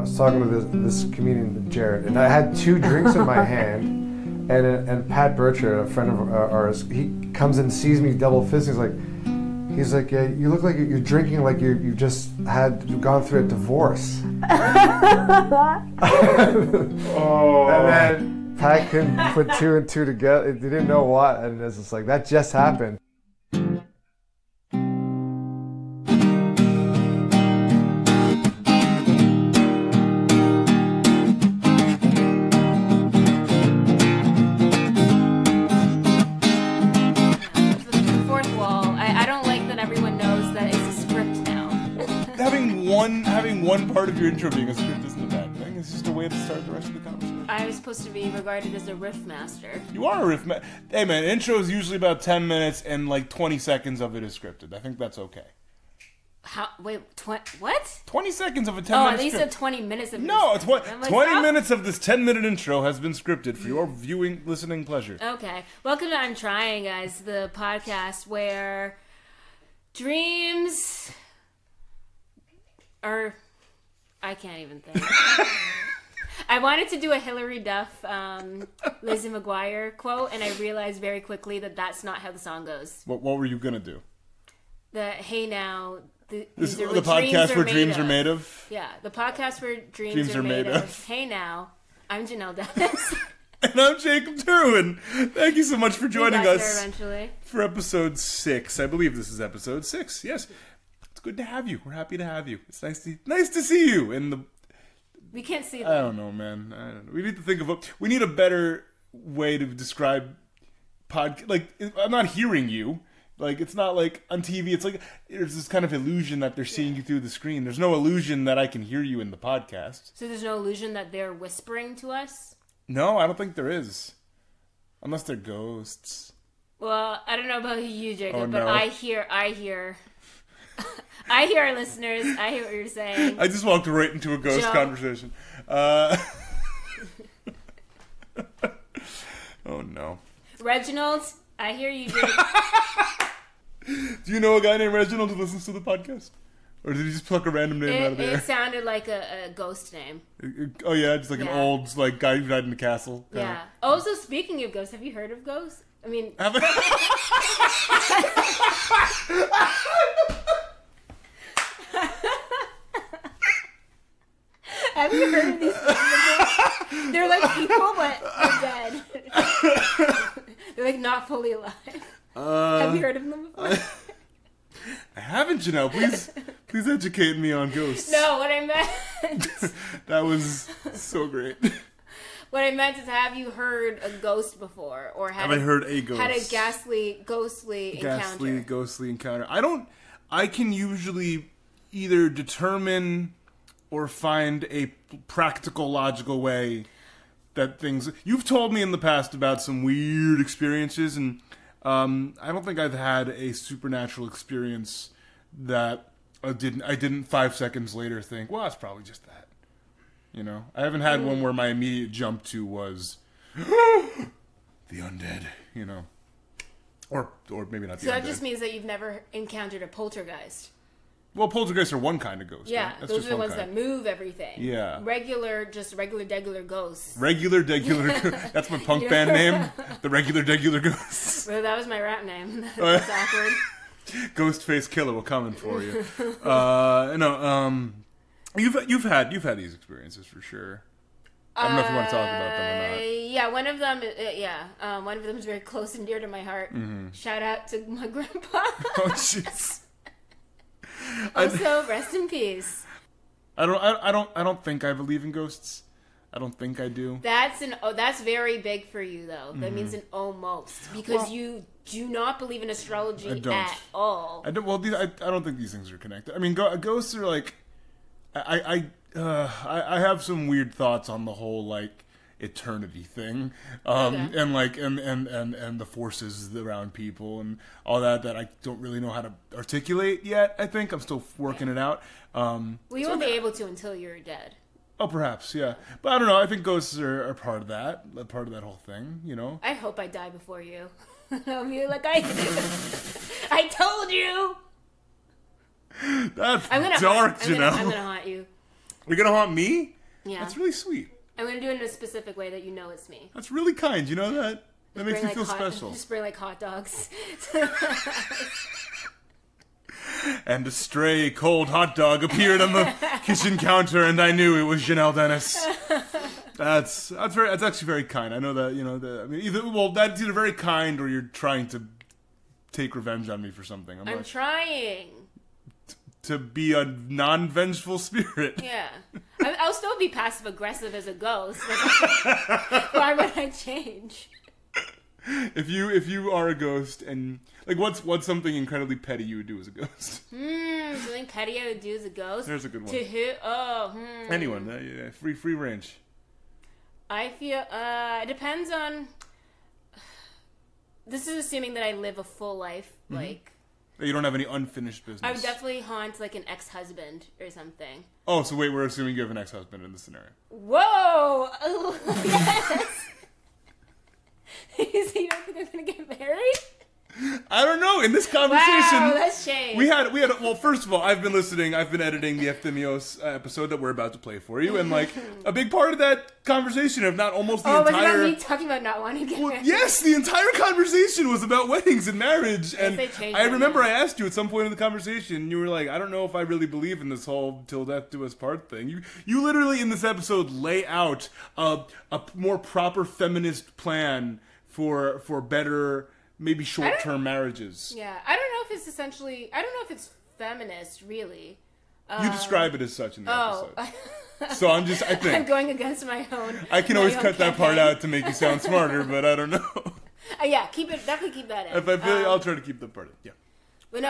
was talking to this comedian, Jared, and I had 2 drinks in my hand, and Pat Bircher, a friend of ours, he comes and sees me double fisting. He's like, yeah, you look like you're drinking like you just gone through a divorce. Oh. And then Pat couldn't put 2 and 2 together. He didn't know what, and it's just like, that just happened. Having one part of your intro being a script isn't a bad thing. It's just a way to start the rest of the conversation. I was supposed to be regarded as a riff master. You are a riff master. Hey man, intro is usually about 10 minutes and like 20 seconds of it is scripted. I think that's okay. How? Wait, what? 20 seconds of a 10-minute they script. said 20 minutes of No, this. 20 minutes of this 10-minute intro has been scripted for your listening pleasure. Okay. Welcome to I'm Trying, guys, the podcast where dreams are... I can't even think. I wanted to do a Hilary Duff, Lizzie McGuire quote, and I realized very quickly that that's not how the song goes. What were you going to do? Hey now... The podcast where dreams are made of? Yeah, the podcast where dreams are made of. Hey now, I'm Jhanelle Dennis. And I'm Jacob Derwin. Thank you so much for joining us eventually. For episode 6. I believe this is episode 6. Yes. It's good to have you. We're happy to have you. It's nice to see you in the... We can't see them. I don't know, man. I don't know. We need to think of we need a better way to describe like, I'm not hearing you. Like, it's not like on TV, it's like there's this kind of illusion that they're seeing you through the screen. There's no illusion that I can hear you in the podcast. So there's no illusion that they're whispering to us? No, I don't think there is. Unless they're ghosts. Well, I don't know about you, Jacob, no. but I hear I hear our listeners. I hear what you're saying. I just walked right into a ghost conversation. Oh, no. Reginald, I hear you, Jacob. Do you know a guy named Reginald who listens to the podcast? Or did he just pluck a random name out of the air? It sounded like a ghost name. Oh yeah, just like an old guy who died in a castle. Yeah. Also, speaking of ghosts, have you heard of ghosts? I mean... Have you heard of these people? They're like people, but they're dead. They're like not fully alive. Have you heard of them before? I haven't, Jhanelle. Please educate me on ghosts. No, what I meant... That was so great. What I meant is, have you heard a ghost before? Or have I heard a ghost? Had a ghostly encounter? I can usually either determine or find a practical, logical way that things... You've told me in the past about some weird experiences, and I don't think I've had a supernatural experience that I didn't 5 seconds later think, well, it's probably just that. You know? I haven't had one where my immediate jump to was the undead, you know? Or maybe not the undead. So that just means that you've never encountered a poltergeist. Well, poltergeists are one kind of ghost. Yeah, right? those are the ones that move everything. Yeah. Regular ghosts. Regular That's my punk band name. The Regular Ghosts. Well, that was my rap name. That's awkward. Ghostface Killer will come in for you. You've had these experiences for sure. I don't know if you want to talk about them or not. Yeah, one of them. One of them is very close and dear to my heart. Mm-hmm. Shout out to my grandpa. Oh jeez. Also, rest in peace. I don't think I believe in ghosts. I don't think I do. That's very big for you though. That means an almost, because you do not believe in astrology at all. I don't. Well, I don't think these things are connected. I mean, ghosts are like, I have some weird thoughts on the whole like eternity thing, and the forces around people and all that I don't really know how to articulate yet. I think I'm still working it out. Well, you won't be able to until you're dead. Oh, perhaps, yeah. But I don't know. I think ghosts are part of that whole thing. You know. I hope I die before you. I'll be like I told you. That's dark, Jhanelle. I'm gonna haunt you. You're gonna haunt me? Yeah. That's really sweet. I'm gonna do it in a specific way that you know it's me. That's really kind. You know that? That makes me feel special. Just bring like hot dogs. And a stray cold hot dog appeared on the kitchen counter, and I knew it was Jhanelle Dennis. That's actually very kind. I know that, you know, that's either very kind or you're trying to take revenge on me for something. I'm trying to be a non-vengeful spirit. Yeah, I'll still be passive aggressive as a ghost. Why would I change? If you are a ghost, and like what's something incredibly petty you would do as a ghost? Something petty I would do as a ghost. There's a good one. To who? Anyone? Free range. I feel it depends on. This is assuming that I live a full life, like. You don't have any unfinished business. I would definitely haunt like an ex-husband or something. Oh, so wait, we're assuming you have an ex-husband in this scenario. Whoa! Yes. So you don't think I'm gonna get married? I don't know. In this conversation, wow, that's shame. we had. Well, first of all, I've been editing the Efthimios episode that we're about to play for you, and like a big part of that conversation, if not almost the entire. Oh, was it not me talking about not wanting to get married? Yes, the entire conversation was about weddings and marriage, and I remember I asked you at some point in the conversation, you were like, "I don't know if I really believe in this whole till death do us part thing." You literally in this episode lay out a more proper feminist plan for better. Maybe short-term marriages. Yeah, I don't know if it's feminist, really. You describe it as such in the episode. So I think. I'm going against my own. I can always cut that part out to make you sound smarter, but I don't know. Yeah, definitely keep that in. If I feel, I'll try to keep that part in. Yeah. But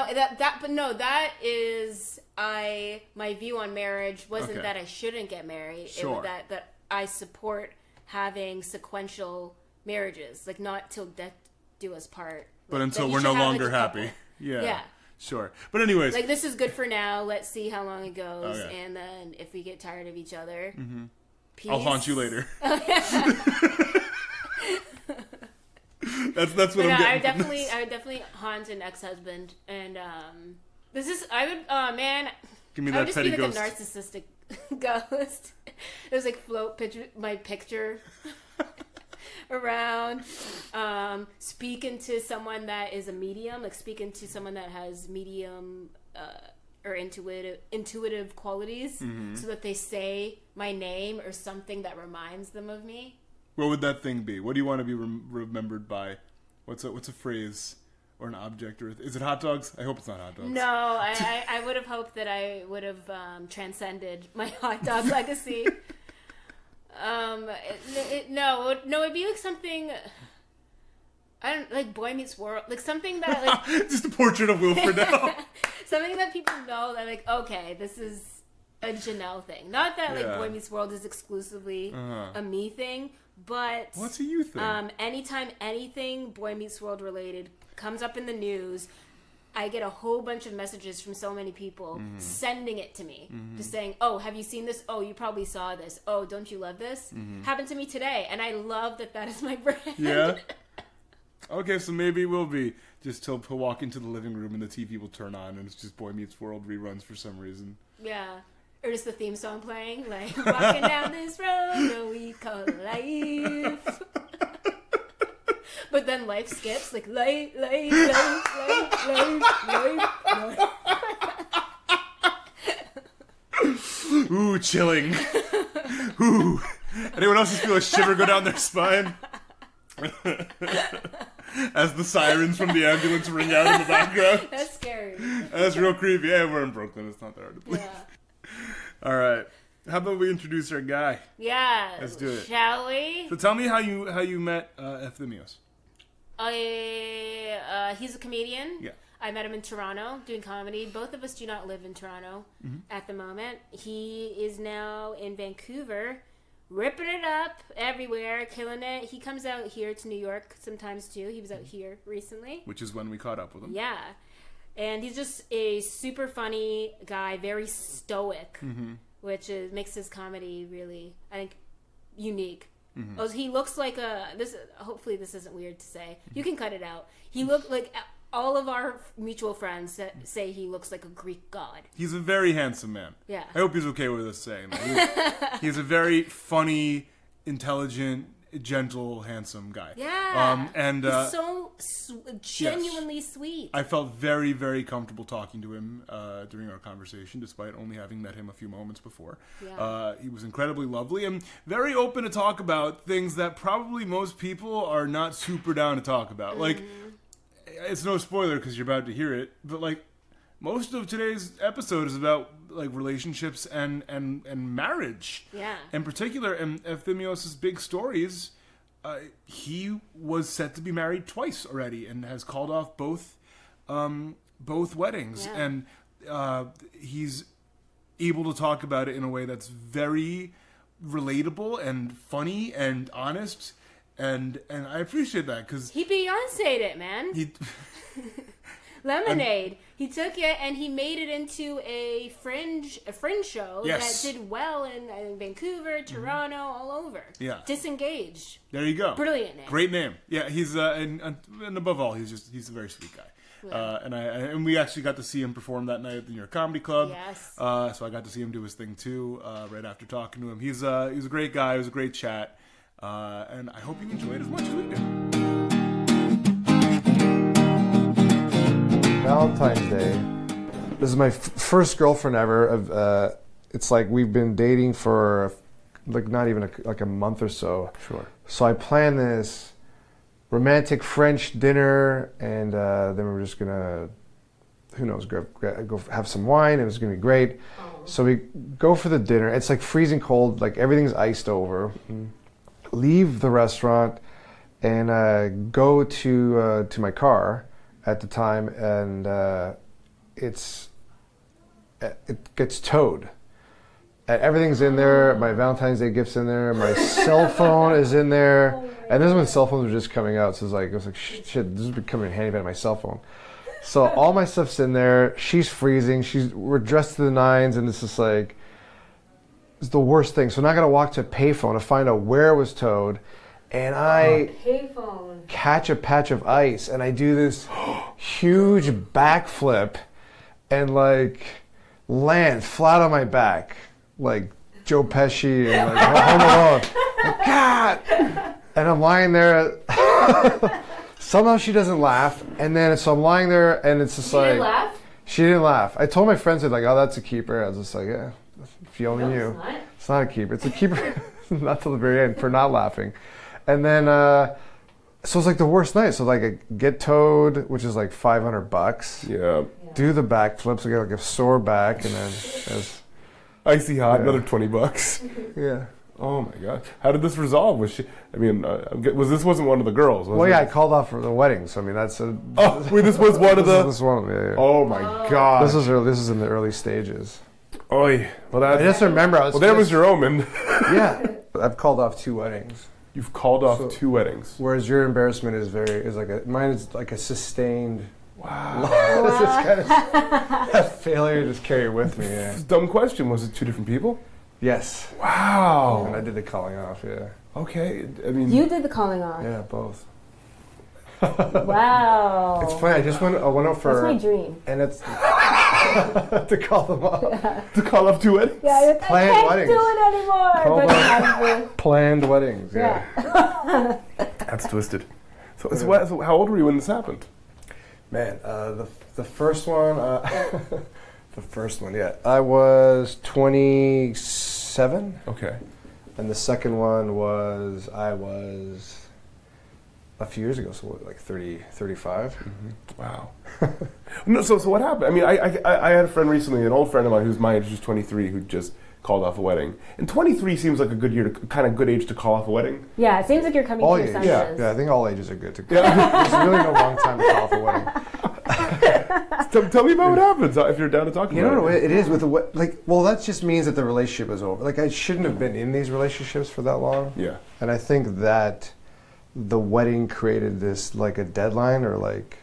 no, that is my view on marriage wasn't that I shouldn't get married. Sure. It was that I support having sequential marriages, like not till death do us part. But like, until we're no longer happy. Yeah. Sure. But anyways. Like, this is good for now. Let's see how long it goes. Okay. And then if we get tired of each other, peace. I'll haunt you later. That's what I'm getting. I would definitely haunt an ex-husband. And give me that I would just petty be like ghost. A narcissistic ghost. It was like float my picture around, speaking to someone that is a medium, like speaking to someone that has medium or intuitive qualities, so that they say my name or something that reminds them of me. What would that thing be? What do you want to be remembered by? What's a phrase or an object? Or is it hot dogs? I hope it's not hot dogs. No, I would have hoped that I would have transcended my hot dog legacy. It'd be like something. I don't like Boy Meets World, like something that like just a portrait of Will Friedle. Something that people know that like, okay, this is a Jhanelle thing. Not that like Boy Meets World is exclusively a me thing, but what's a you thing? Anytime anything Boy Meets World related comes up in the news, I get a whole bunch of messages from so many people sending it to me. Just saying, oh, have you seen this? Oh, you probably saw this. Oh, don't you love this? Happened to me today. And I love that is my brand. Yeah? Okay, so maybe it will be just till he'll walk into the living room and the TV will turn on and it's just Boy Meets World reruns for some reason. Yeah. Or just the theme song playing, like, walking down this road that we call life. But then life skips, like, life. Ooh, chilling. Ooh. Anyone else just feel a shiver go down their spine? As the sirens from the ambulance ring out in the background. That's scary. That's real creepy. Yeah, we're in Brooklyn. It's not that hard to believe. Yeah. All right. How about we introduce our guy? Yeah. Let's do it. Shall we? So tell me how you met Efthimios. He's a comedian. Yeah. I met him in Toronto doing comedy. Both of us do not live in Toronto at the moment. He is now in Vancouver, ripping it up everywhere, killing it. He comes out here to New York sometimes too. He was out here recently. Which is when we caught up with him. Yeah. And he's just a super funny guy, very stoic, which makes his comedy really, I think, unique. Oh, he looks like hopefully this isn't weird to say. You can cut it out. He looked like all of our mutual friends say he looks like a Greek god. He's a very handsome man. Yeah. I hope he's okay with us saying that. He's a very funny, intelligent, gentle, handsome guy. Yeah. And he's so genuinely sweet. I felt very, very comfortable talking to him during our conversation, despite only having met him a few moments before. Yeah. He was incredibly lovely and very open to talk about things that probably most people are not super down to talk about. Like, it's no spoiler because you're about to hear it, but like, most of today's episode is about like relationships and marriage. Yeah. In particular, and Efthimios' big stories, he was set to be married twice already and has called off both weddings. Yeah. And he's able to talk about it in a way that's very relatable and funny and honest. And I appreciate that because he Beyonce'd it, man. Lemonade. He took it and he made it into a fringe show Yes. that did well in Vancouver, Toronto, all over. Yeah. Disengaged. There you go. Brilliant name. Great name. Yeah, he's and above all, he's a very sweet guy. Yeah. And we actually got to see him perform that night at the New York Comedy Club. Yes. So I got to see him do his thing too. Right after talking to him, he's a great guy. It was a great chat, and I hope you enjoyed it as much as we did. Valentine's Day. This is my first girlfriend ever. It's like we've been dating for like not even a month or so. Sure. So I planned this romantic French dinner, and then we were just gonna, who knows, go have some wine. It was gonna be great. So we go for the dinner. It's like freezing cold. Like everything's iced over. Leave the restaurant and go to my car at the time, and it gets towed. Everything's in there. My Valentine's Day gift's in there. My cell phone is in there. And this is when cell phones were just coming out. So it was like shit. This is becoming a handy about my cell phone. So all my stuff's in there. She's freezing. We're dressed to the nines, and it's just like it's the worst thing. So now I got to walk to a payphone to find out where it was towed. And I catch a patch of ice, and I do this huge backflip and like land flat on my back, like Joe Pesci and like Home Alone. Like, God! And I'm lying there. Somehow she doesn't laugh, and then so I'm lying there, and it's just She like didn't laugh? She didn't laugh. I told my friends like, "Oh, that's a keeper." I was just like, "Yeah, if you only knew." It's not a keeper. It's a keeper, not till the very end for not laughing. And then, so it's like the worst night. So like I get towed, which is like $500. Yeah. Do the backflips. I get like a sore back, and then Icy hot, Yeah. another $20. yeah. Oh my god! How did this resolve? Was she? I mean, wasn't one of the girls? Was Well, it? yeah, I called off for the wedding. So I mean, that's a. Oh, wait, this was one of the. This is one of them. Yeah. Oh my god! This is early, this is in the early stages. Oy. Well, I just remember I was. Well, there was your omen. Yeah, I've called off 2 weddings. You've called off So- 2 weddings. Whereas your embarrassment is like mine is like a sustained. Wow. This is kind of that failure just carry with me. Yeah. Dumb question. Was it 2 different people? Yes. And Wow. I did the calling off. Yeah. Okay. I mean, You did the calling off. Yeah, both. Wow. It's funny. I went out for. That's my dream. And it's to call them off. to call off 2 weddings. Yeah, I Planned can't weddings. do it anymore. Call But Planned weddings. Yeah. yeah. That's twisted. So how old were you when this happened? Man, the first one. The first one, yeah. I was 27. Okay. And the second one I was a few years ago, so what, like 35. Mm-hmm. Wow. No, so what happened? I mean, I had a friend recently, an old friend of mine who's my age, who's 23, who just called off a wedding. And 23 seems like a good age to call off a wedding. Yeah, it seems like you're coming All to your ages. senses. Yeah, I think all ages are good to. Yeah. There's really no wrong time to call off a wedding. Tell me about what happens if you're down to talk about You know it. what it is with that just means that the relationship is over. Like I shouldn't have been in these relationships for that long. Yeah. And I think that the wedding created this like a deadline, or like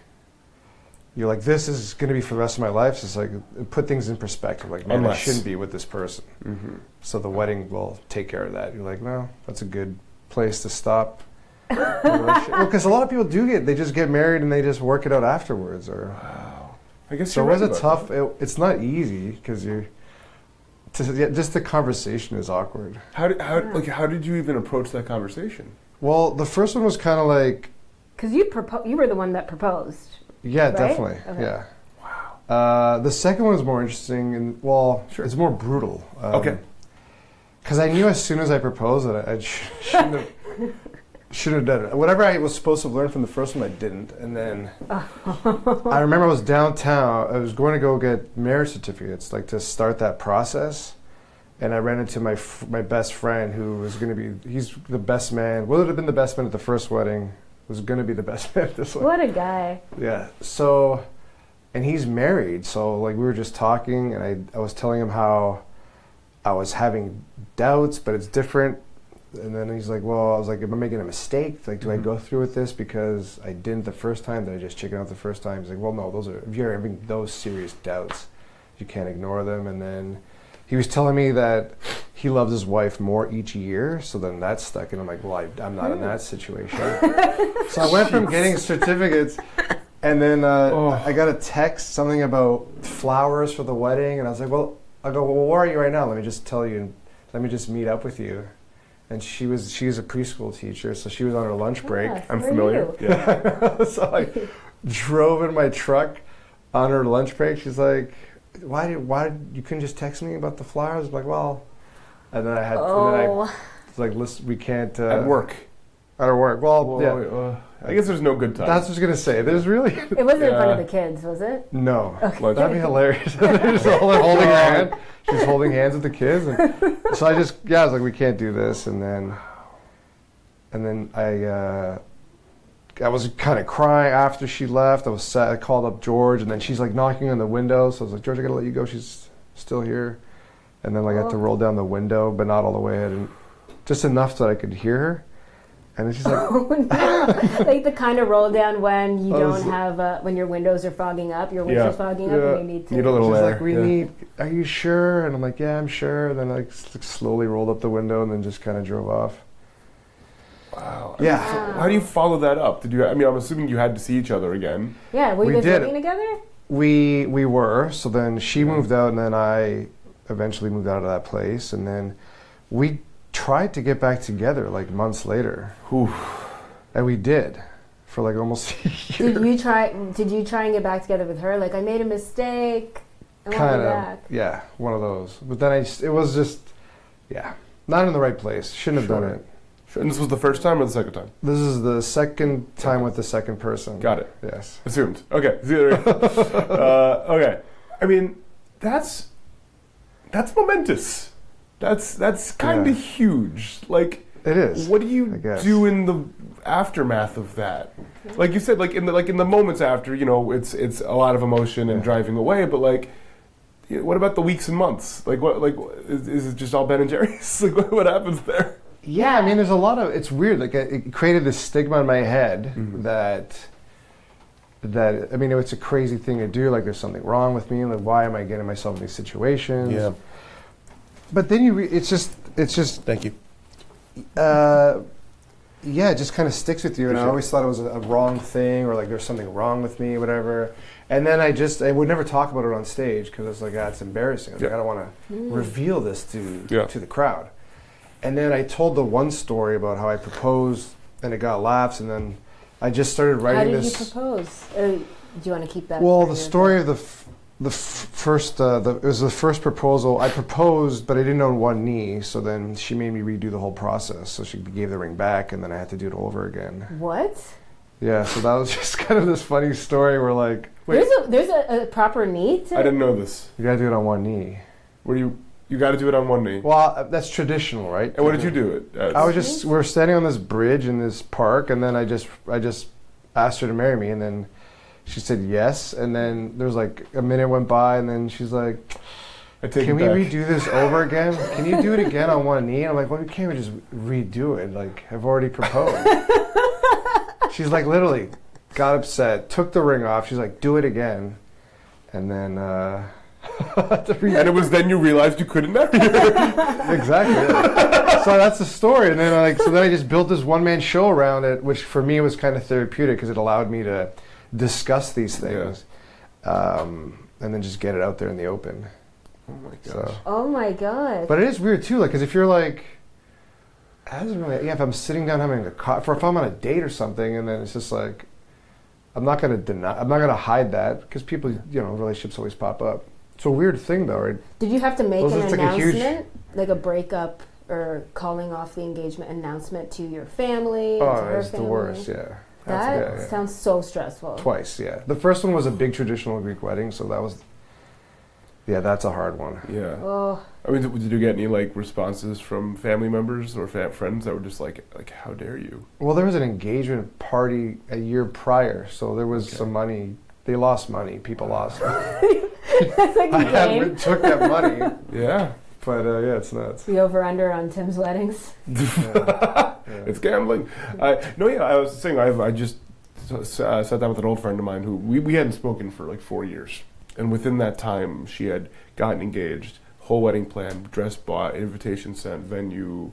you're like, this is going to be for the rest of my life. So it's like it put things in perspective. Like, man, I shouldn't be with this person. Mm-hmm. So the wedding will take care of that. You're like, no, that's a good place to stop. Well, because a lot of people they just get married and they just work it out afterwards. Or I guess so you're it was right a about tough. It's not easy because just the conversation is awkward. How did you even approach that conversation? Well, the first one was kind of like. Because you were the one that proposed. Yeah, right? definitely. Okay. Yeah. Wow. The second one was more interesting and it's more brutal. Okay. Because I knew as soon as I proposed that I shouldn't have done it. Whatever I was supposed to learn from the first one, I didn't. And then I remember I was downtown. I was going to go get marriage certificates, like to start that process. And I ran into my best friend, who was going to be. He's the best man. Would have been the best man at the first wedding. Was going to be the best man at this one. What a guy. Yeah. So, and he's married. So like we were just talking, and I was telling him how I was having doubts, but it's different. And then he's like, well, I was like, am I making a mistake? Like, do I go through with this because I didn't the first time? Did I just chicken out the first time? He's like, well, no, if you're having those serious doubts, you can't ignore them. And then he was telling me that he loves his wife more each year, so then that stuck. And I'm like, well, I'm not in that situation. So I went from getting certificates, and then I got a text, something about flowers for the wedding, and I was like, well, where are you right now? Let me just tell you, let me just meet up with you. And she's a preschool teacher, so she was on her lunch break. Yeah, I'm familiar. Yeah. So I drove in my truck on her lunch break. She's like, why you couldn't just text me about the flowers? I'm like, well, and then I was like, listen, we can't At work. At our work. Well, yeah. I guess there's no good time. That's what I was gonna say. There's really It wasn't in front of the kids, was it? no. Okay. That'd be hilarious. They're just holding her hand. She's holding hands with the kids, and so I was like, we can't do this, and then I was kind of crying after she left. I was sad. I called up George, and then she's like knocking on the window. So I was like, George, I gotta let you go. She's still here. And then I had to roll down the window, but not all the way. Just enough so that I could hear her. And then she's like, Oh, no. Like the kind of roll down when you don't have when your windows are fogging up, your windows are fogging up, and you need to. Need a little she's air. like, we need. Are you sure? And I'm like, yeah, I'm sure. And then I slowly rolled up the window, and then just kind of drove off. Wow. Yeah. So how do you follow that up? I'm assuming you had to see each other again. Yeah, were you We guys did. living together? We were. So then she moved out, and then I eventually moved out of that place, and then we tried to get back together like months later. Whew. And we did for like almost a year. Did you try and get back together with her? Like, I made a mistake. I want Kind you of, back. yeah, one of those. But then it was just, yeah, not in the right place. Shouldn't have done it. And this was the first time or the second time? This is the second time with the second person. Got it. Yes. Assumed. Okay. Okay. I mean, that's momentous. That's kind of huge. Like, It is. what do you I guess. do in the aftermath of that? Like you said, like in the moments after, it's a lot of emotion and driving away. But like, what about the weeks and months? Like, is it just all Ben and Jerry's? Like, what happens there? Yeah, I mean, there's a lot of. It's weird. Like, it created this stigma in my head that I mean, it's a crazy thing to do. Like, there's something wrong with me. Like, why am I getting myself in these situations? Yeah. But then it's just. Thank you. Yeah, it just kind of sticks with you. And I always thought it was a wrong thing, or like there's something wrong with me, whatever. And then I would never talk about it on stage because I was like, it's embarrassing. I was like, I don't want to reveal this to the crowd. And then I told the one story about how I proposed, and it got laughs. And then I just started writing this. How did you propose? Do you want to keep that? Well, for the your- story of it was the first proposal. I proposed, but I didn't on one knee. So then she made me redo the whole process. So she gave the ring back, and then I had to do it over again. What? Yeah, so that was just kind of this funny story where, like, There's a proper knee to I didn't know this. you gotta do it on one knee. Where you got to do it on one knee. Well, that's traditional, right? And what did you do it? We were standing on this bridge in this park, and then I just asked her to marry me, and then she said yes, and then there was like a minute went by, and then she's like, can we redo this over again? Can you do it again on one knee? And I'm like, well, can't we just redo it? Like, I've already proposed. She's like, literally got upset, took the ring off. She's like, do it again. And then And it was then you realized you couldn't marry her. Exactly. Yeah. So that's the story, and then I just built this one-man show around it, which for me was kind of therapeutic because it allowed me to discuss these things, and then just get it out there in the open. Oh my gosh. So. Oh my god. But it is weird too, like, because if you're like, if I'm sitting down having a coffee, if I'm on a date or something, and then it's just like, I'm not gonna hide that because people, relationships always pop up. It's a weird thing though, right? Did you have to make an like announcement, like a breakup or calling off the engagement announcement to your family? Oh, to her it's the family? worst, yeah. That sounds so stressful. Twice, yeah. The first one was a big traditional Greek wedding, so that was, that's a hard one. Yeah. Oh. I mean, did you get any like responses from family members or friends that were just like, how dare you? Well, there was an engagement party a year prior, so there was some money. They lost money. People lost. That's like a game. Took that money. Yeah. But it's nuts. The over/under on Tim's weddings. It's gambling. I was saying I just sat down with an old friend of mine who we hadn't spoken for like 4 years, and within that time she had gotten engaged, whole wedding planned, dress bought, invitation sent, venue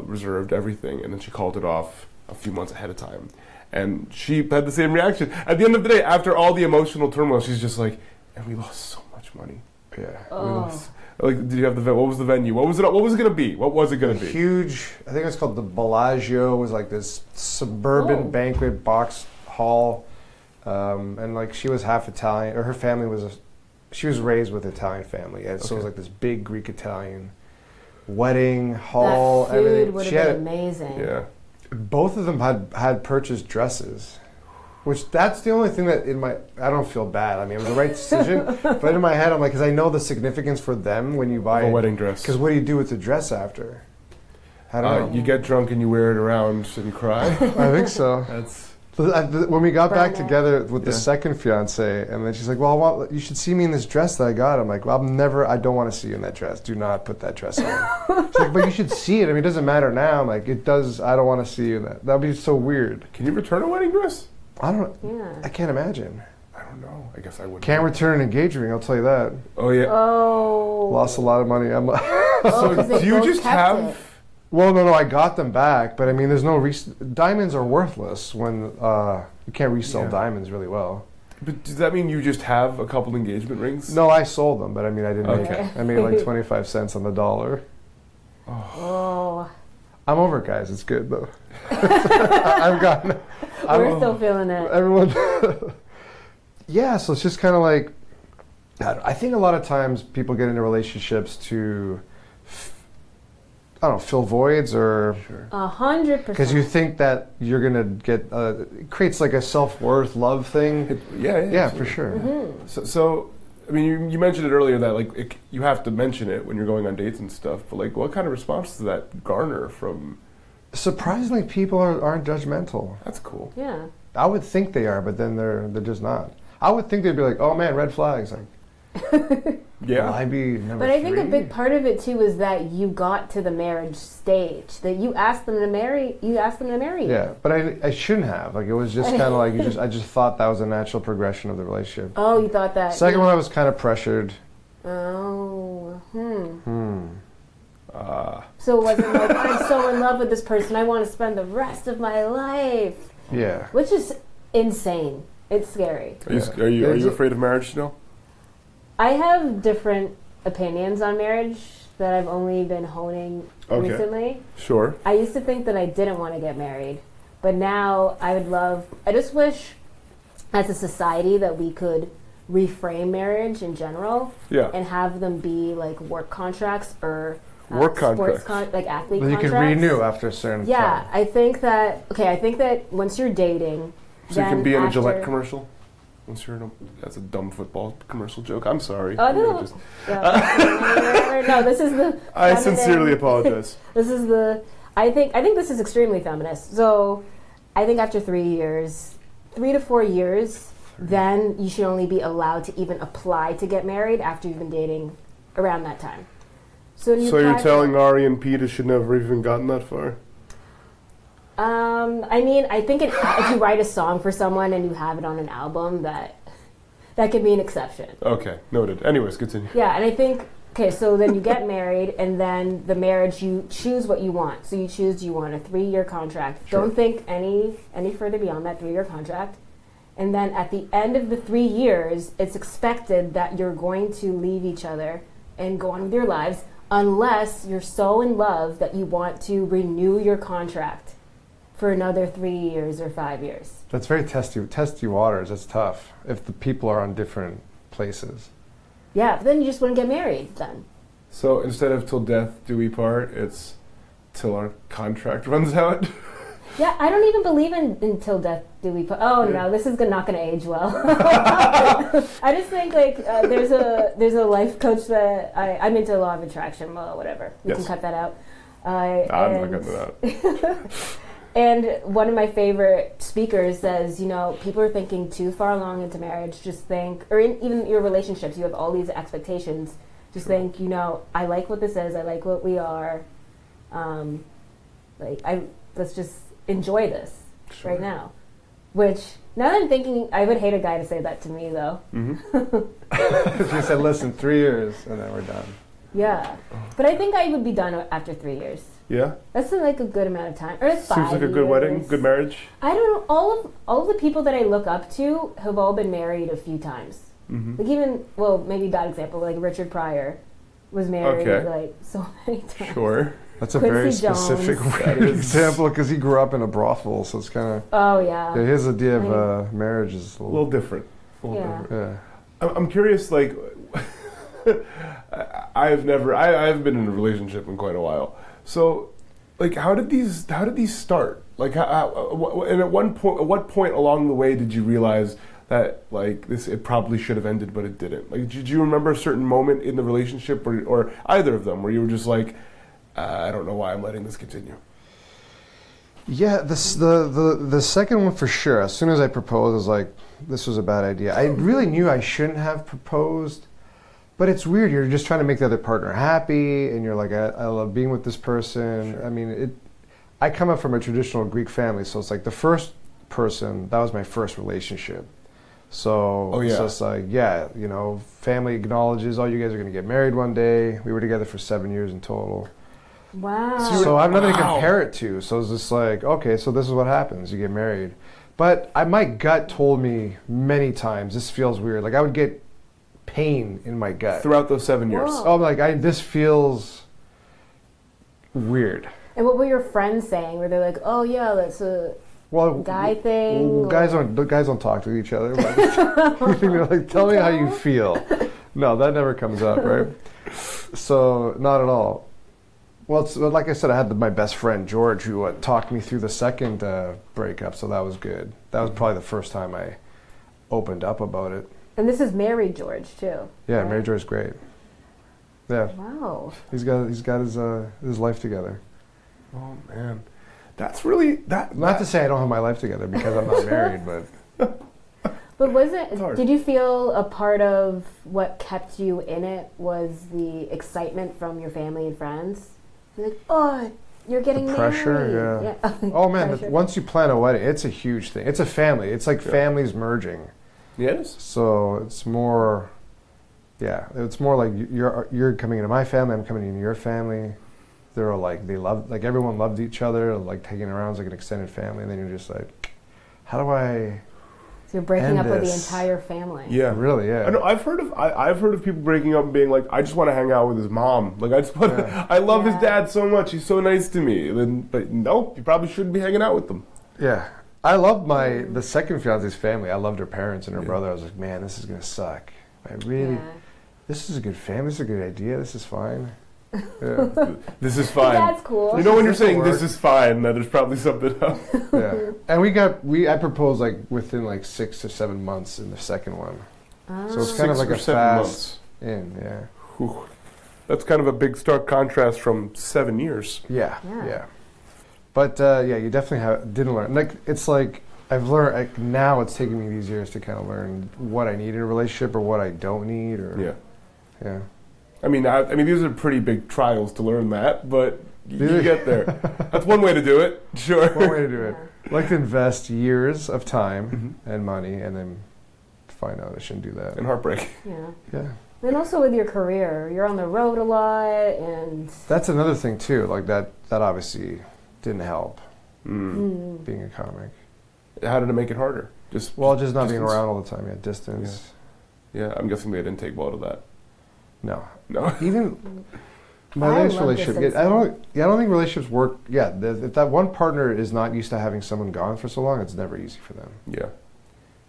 reserved, everything, and then she called it off a few months ahead of time, and she had the same reaction. At the end of the day, after all the emotional turmoil, she's just like, and we lost so much money. Yeah. We lost. Like, did you have what was the venue? What was it going to be? What was it going to be? Huge. I think it's called the Bellagio. It was like this suburban banquet box hall, and like she was half Italian, or her family was. She was raised with Italian family, and so it was like this big Greek Italian wedding hall. That food everything. would have been amazing. Yeah. Both of them had purchased dresses. Which that's the only thing that I don't feel bad. I mean, it was the right decision. But in my head, I'm like, because I know the significance for them when you buy a wedding dress. Because what do you do with the dress after? I don't know. You get drunk and you wear it around and cry. I think so. That's when we got back together with the second fiance, and then she's like, "Well, you should see me in this dress that I got." I'm like, "Well, I don't want to see you in that dress. Do not put that dress on." She's like, "But you should see it. I mean, it doesn't matter now." I'm like, "It does. I don't want to see you in that. That'd be so weird." Can you return a wedding dress? I don't. Yeah. I can't imagine. I don't know. I guess I would. Can't return an engagement ring. I'll tell you that. Oh yeah. Oh. Lost a lot of money. I'm like. So do you just have? It. Well, no, I got them back, but I mean, there's no diamonds are worthless when you can't resell diamonds really well. But does that mean you just have a couple engagement rings? No, I sold them, but I mean, I didn't make Okay. it. I made like 25 cents on the dollar. Oh. I'm over it, guys. It's good though. I've gotten. We're still feeling it. Everyone. Yeah, so it's just kind of like. I think a lot of times people get into relationships to. I don't know, fill voids or 100%. because you think that you're gonna get it creates like a self-worth love thing. Yeah, for sure. Mm-hmm. So I mean, you mentioned it earlier that like you have to mention it when you're going on dates and stuff. But like, what kind of response does that garner from? Surprisingly, people aren't judgmental. That's cool. Yeah. I would think they are, but then they're just not. I would think they'd be like, "Oh man, red flags." Like, yeah, will I be number But I think 3? a big part of it too is that you got to the marriage stage. That you asked them to marry. You asked them to marry you. Yeah, but I shouldn't have. Like, it was just kind of like I just thought that was a natural progression of the relationship. Oh, you thought that. Second one, I was kind of pressured. Oh. Uh, So it wasn't like, I'm so in love with this person, I want to spend the rest of my life. Yeah. Which is insane. It's scary. Are you afraid of marriage, Jhanelle? I have different opinions on marriage that I've only been honing recently. Sure. I used to think that I didn't want to get married, but now I just wish as a society that we could reframe marriage in general and have them be like work contracts or work contracts. Like athlete that you contracts. can renew after a certain time. Yeah, I think that once you're dating, so you can be in a Gillette commercial. Once you're in that's a dumb football commercial joke. I'm sorry. Oh no! No, this is the. I sincerely apologize. This is the. I think this is extremely feminist. So, I think after 3 years, 3 to 4 years, then you should only be allowed to even apply to get married after you've been dating around that time. So you're telling Ari and Peter should never even gotten that far? I mean, I think if you write a song for someone and you have it on an album, that that can be an exception. Okay, noted. Anyways, continue. Yeah, and I think, okay, so then you get married, and then the marriage, you choose what you want. So you choose, do you want a 3-year contract? Sure. Don't think any further beyond that 3-year contract. And then at the end of the 3 years, it's expected that you're going to leave each other and go on with your lives, unless you're so in love that you want to renew your contract for another 3 years or 5 years. That's very testy waters. That's tough if the people are on different places. Yeah, but then you just wouldn't get married then. So instead of till death do we part, it's till our contract runs out. Yeah, I don't even believe in until death do we put. Oh no, this is not going to age well. I just think like there's a life coach that I'm into law of attraction. Well, whatever, we can cut that out. I'm not cutting it out. And one of my favorite speakers says, people are thinking too far along into marriage. Just think, or even your relationships, you have all these expectations. Just think, I like what this is. I like what we are. Let's just enjoy this right now. Which, now that I'm thinking, I would hate a guy to say that to me, though. Mm-hmm. She said, listen, 3 years, and then we're done. Yeah. But I think I would be done after 3 years. Yeah? That's like a good amount of time. Or it's 5 Seems like a good wedding, good marriage. I don't know. All of the people that I look up to have all been married a few times. Mm-hmm. Like even, bmaybe bad example, like Richard Pryor was married like so many times. Sure. That's a Quincy very specific weird example because he grew up in a brothel, so it's kind of... Oh, yeah. His idea of marriage is a little different. Yeah. I'm curious, like, I haven't been in a relationship in quite a while. So, like, how did these start? Like, and at what point along the way did you realize that, like, it probably should have ended, but it didn't? Like, did you remember a certain moment in the relationship, or either of them, where you were just like, I don't know why I'm letting this continue? Yeah, the second one for sure. As soon as I proposed, I was like, this was a bad idea. I really knew I shouldn't have proposed, but it's weird. You're just trying to make the other partner happy, and you're like, I love being with this person. Sure. I mean, I come up from a traditional Greek family, so it's like the first person, that was my first relationship. So it's just like, family acknowledges, you guys are going to get married one day. We were together for 7 years in total. Wow. So I have nothing to compare it to. So it's just like, okay, so this is what happens. You get married. But my gut told me many times, this feels weird. Like I would get pain in my gut. Throughout those 7 years. Whoa. Oh, I'm like, this feels weird. And what were your friends saying? Were they like, oh yeah, that's a guy thing? Well, guys don't talk to each other. They're like, tell me how you feel. No, that never comes up, right? So not at all. Well, like I said, I had my best friend, George, who talked me through the second breakup, so that was good. That was probably the first time I opened up about it. And this is married George, too. Yeah, right? married George's great. Yeah. Wow. He's got his life together. Oh, man. That's really... Not to say I don't have my life together because I'm not married, but... But did you feel a part of what kept you in it was the excitement from your family and friends? Like, oh, you're getting pressure, married. Yeah. Oh man, once you plan a wedding, it's a huge thing. It's a family. It's like families merging. Yes. So it's more, it's more like you're coming into my family, I'm coming into your family. They're all like, everyone loved each other, like taking it around as like an extended family, and then you're just like, how do I... So you're breaking up with the entire family. Yeah, really. Yeah. I know. I've heard of people breaking up and being like, I just want to hang out with his mom. Like I just want. I love his dad so much. He's so nice to me. But nope, you probably shouldn't be hanging out with them. Yeah, I love the second fiance's family. I loved her parents and her brother. I was like, man, this is gonna suck. This is a good family. This is a good idea. This is fine. Yeah. This is fine. That's cool. You know when you're saying this is fine, that there's probably something else. Yeah. And I proposed like within like 6 or 7 months in the second one. So it's kind of like a fast in, yeah. Whew. That's kind of a big stark contrast from 7 years. Yeah. But you definitely didn't learn. Like it's like I've learned. Like, now it's taking me these years to kind of learn what I need in a relationship or what I don't need. Or yeah. I mean, these are pretty big trials to learn that, but you get there. That's one way to do it. Sure. One way to do it. Like to invest years of time and money, and then find out I shouldn't do that. And heartbreak. Yeah. Yeah. And also with your career, you're on the road a lot, and That's another thing too. Like that obviously didn't help Mm. being a comic. How did it make it harder? Just Well, just not being distance? around all the time. Yeah, distance. Yeah, I'm guessing they didn't take well to that. No. No. Even my I latest love relationship. distance, I don't think relationships work. Yeah, if that one partner is not used to having someone gone for so long, it's never easy for them. Yeah.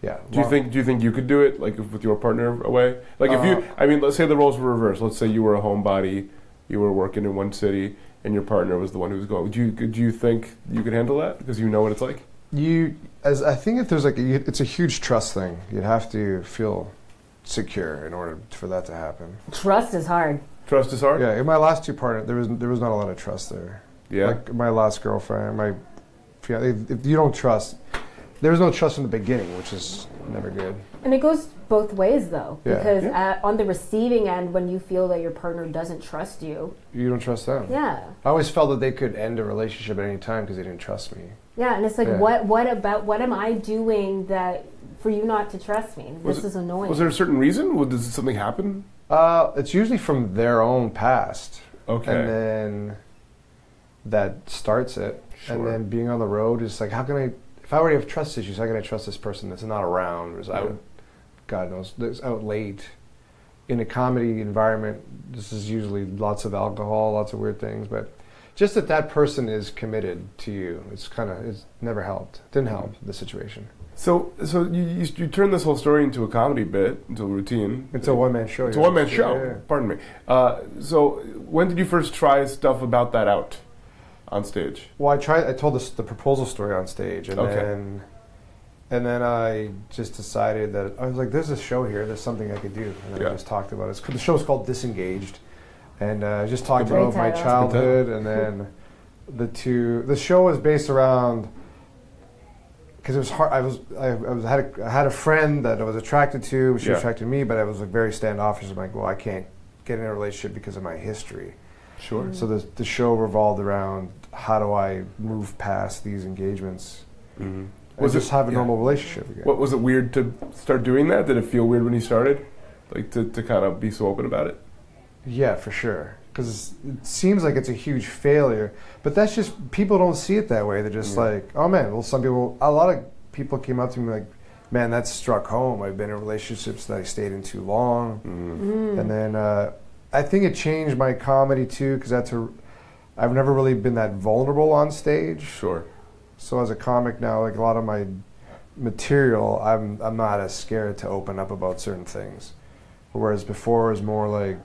Yeah. Do you think you could do it, like with your partner away? Like if you, I mean, let's say the roles were reversed. Let's say you were a homebody, you were working in one city, and your partner was the one who was going. Do you think you could handle that because you know what it's like? I think if there's it's a huge trust thing. You'd have to feel secure in order for that to happen. trust is hard. Trust is hard. Yeah, in my last two partners, there was not a lot of trust there. Yeah. Like my last girlfriend, my fiance, if you don't trust, there was no trust from the beginning, which is never good. And it goes both ways, though, Yeah. because on the receiving end, when you feel that your partner doesn't trust you, You don't trust them. yeah, I always felt that they could end a relationship at any time because they didn't trust me. yeah, and it's like, Yeah. what am I doing that for you not to trust me? This is annoying. Was there a certain reason? Did something happen? It's usually from their own past. Okay. And then that starts it. Sure. And then being on the road is like, how can I, if I already have trust issues, how can I trust this person that's not around, or is out, God knows, that's out late? In a comedy environment, this is usually lots of alcohol, lots of weird things, but just that person is committed to you, it's never helped. Didn't help the situation. So you turned this whole story into a comedy bit, into a routine. It's a one-man show. It's a one-man show. Yeah. Pardon me. So when did you first try stuff about that out on stage? Well, I told the proposal story on stage, and Okay. then I just decided that I was like, "There's a show here. There's something I could do." And then I just talked about it. The show's called Disengaged, and I just talked Great about my title. childhood, and then the show was based around, because it was hard. I had a friend that I was attracted to. She attracted me, but I was like very standoffish. I'm like, well, I can't get in a relationship because of my history. Sure. So the show revolved around how do I move past these engagements and just have a normal relationship again. What was it weird to start doing that? Did it feel weird when you started, like to kind of be so open about it? Yeah, for sure. Because it seems like it's a huge failure, but that's just, people don't see it that way. They're just like, oh man. Well, a lot of people came up to me like, man, that struck home. I've been in relationships that I stayed in too long, and then I think it changed my comedy too, because I've never really been that vulnerable on stage. Sure. So as a comic now, like a lot of my material, I'm not as scared to open up about certain things, whereas before it was more like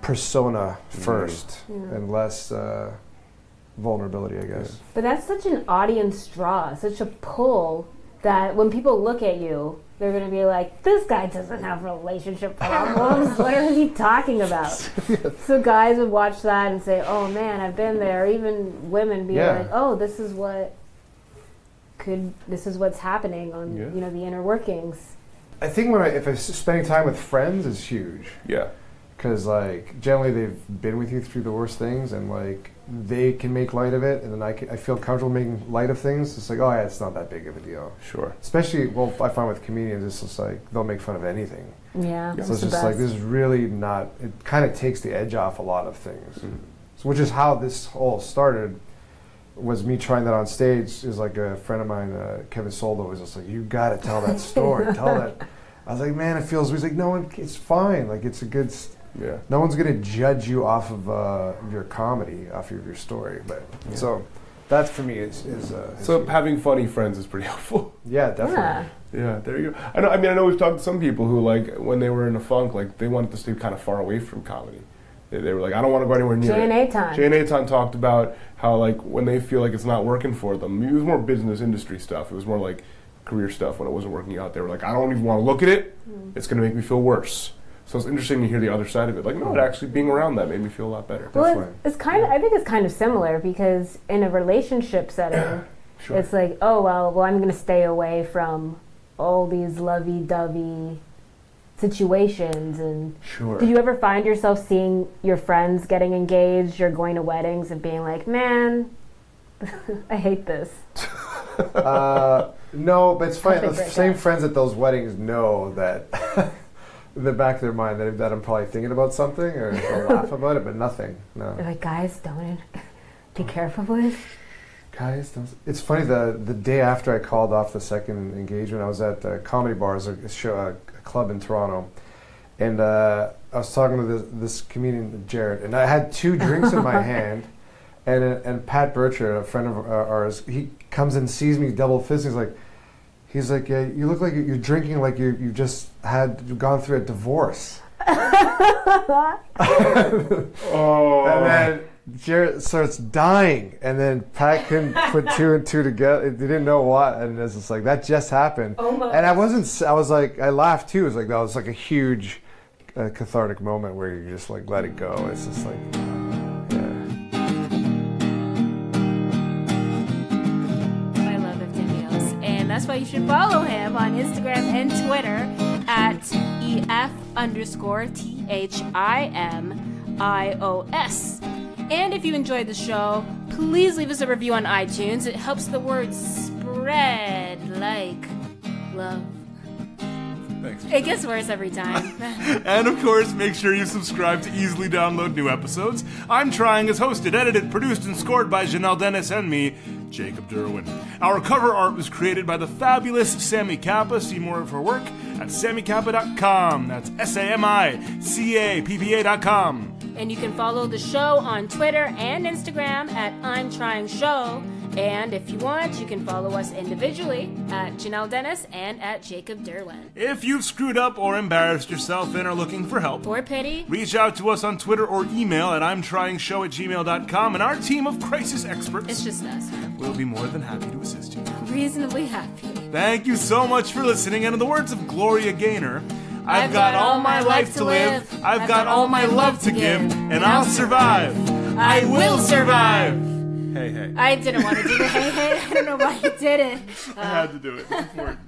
persona first and less vulnerability, I guess. But that's such an audience draw, such a pull, that when people look at you, they're going to be like, this guy doesn't have relationship problems. What is he talking about? So guys would watch that and say, oh man, I've been there. Even women be like, oh, this is what's happening on the inner workings. I think if I'm spending time with friends is huge. Yeah. Because like generally they've been with you through the worst things, and like they can make light of it, and then I feel comfortable making light of things. It's like, oh yeah, it's not that big of a deal. Sure. Especially, well, I find with comedians, it's just like they'll make fun of anything. Yeah. So it's just like, this is really not. It kind of takes the edge off a lot of things. So, which is how this all started. Was me trying that on stage. Is like a friend of mine, Kevin Soldo, was just like, you got to tell that story. Tell that. I was like, man, it feels. He's like, no one. It's fine. Like it's a good. Yeah. No one's gonna judge you off of your comedy, off of your story. But so that for me is so having funny friends is pretty helpful. Yeah, definitely. Yeah, there you go. I know we've talked to some people who, like, when they were in a funk, like they wanted to stay kind of far away from comedy. They were like, I don't want to go anywhere near it. Jhanelle talked about how, like, when they feel like it's not working for them, it was more business industry stuff. It was more like career stuff when it wasn't working out. They were like, I don't even want to look at it. It's going to make me feel worse. So it's interesting to hear the other side of it. Like, no, actually being around that made me feel a lot better. Well, it's kind of. I think it's kind of similar, because in a relationship setting, it's like, oh well, I'm going to stay away from all these lovey-dovey situations. And did you ever find yourself seeing your friends getting engaged or going to weddings and being like, man, I hate this? No, but it's funny. Happy The birthday. same friends at those weddings know that in the back of their mind that I'm probably thinking about something or they'll laugh about it, but nothing. No. They're like, guys, don't be careful, boys. Guys, it's funny. The day after I called off the second engagement, I was at the Comedy Bars, a club in Toronto, and I was talking to this comedian, Jared, and I had 2 drinks in my hand, and Pat Bircher, a friend of ours, he comes and sees me double fisting. He's like, yeah, you look like you're drinking like you just had gone through a divorce. Oh. And then Jared starts dying, and then Pat couldn't put 2 and 2 together. They didn't know what, and it's just like that just happened. Almost. And I was like, I laughed too. It was like that was like a huge cathartic moment where you just like let it go. It's just like, yeah. I love Efthimios, and that's why you should follow him on Instagram and Twitter at EF_THIMIOS. And if you enjoyed the show, please leave us a review on iTunes. It helps the word spread like love. Thanks. It gets worse every time. And of course, make sure you subscribe to easily download new episodes. I'm Trying is hosted, edited, produced, and scored by Jhanelle Dennis and me, Jacob Derwin. Our cover art was created by the fabulous Sammy Kappa. See more of her work at sammykappa.com. That's SAMICAPPA.com. And you can follow the show on Twitter and Instagram at I'm Trying Show. And if you want, you can follow us individually at Jhanelle Dennis and at Jacob Derwin. If you've screwed up or embarrassed yourself and are looking for help, For pity, reach out to us on Twitter or email at imtryingshow@gmail.com, and our team of crisis experts it's just us. will be more than happy to assist you. Reasonably happy. Thank you so much for listening, and in the words of Gloria Gaynor, I've got all my life to live, I've got all my love to give, and I'll survive. I will survive. Hey, hey. I didn't want to do the hey, hey. I don't know why you did it. I had to do it. It's important.